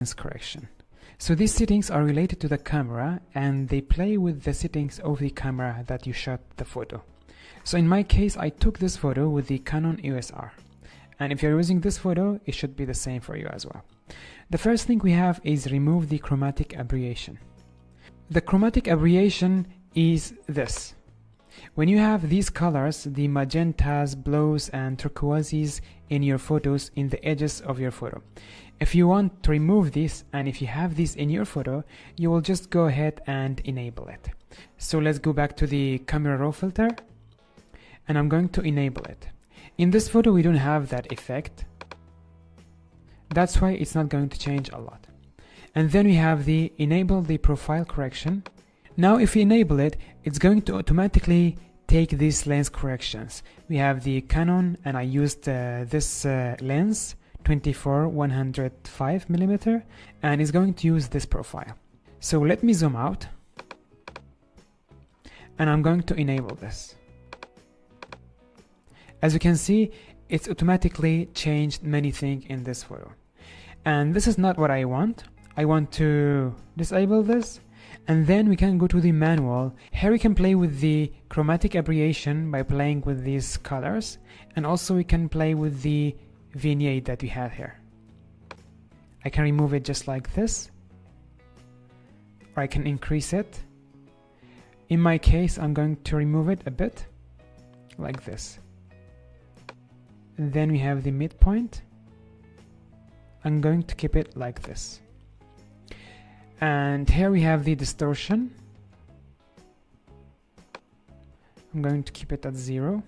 lens correction. So these settings are related to the camera and they play with the settings of the camera that you shot the photo. So in my case, I took this photo with the Canon EOS R. And if you're using this photo, it should be the same for you as well. The first thing we have is remove the chromatic aberration. The chromatic aberration is this. When you have these colors, the magentas, blues, and turquoises in your photos in the edges of your photo. If you want to remove this, and if you have this in your photo, you will just go ahead and enable it. So let's go back to the Camera Raw Filter, and I'm going to enable it. In this photo, we don't have that effect. That's why it's not going to change a lot. And then we have the enable the profile correction. Now if we enable it, it's going to automatically take these lens corrections. We have the Canon, and I used this lens 24-105mm, and it's going to use this profile. So let me zoom out, and I'm going to enable this. As you can see, it's automatically changed many things in this photo. And this is not what I want. I want to disable this, and then we can go to the manual. Here we can play with the chromatic aberration by playing with these colors, and also we can play with the vignette that we have here. I can remove it just like this, or I can increase it. In my case, I'm going to remove it a bit like this. And then we have the midpoint. I'm going to keep it like this. And here we have the distortion. I'm going to keep it at 0.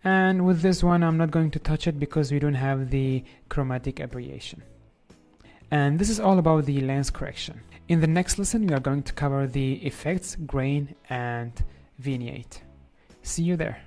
And with this one, I'm not going to touch it because we don't have the chromatic aberration. And this is all about the lens correction. In the next lesson, we are going to cover the effects, grain, and vignette. See you there.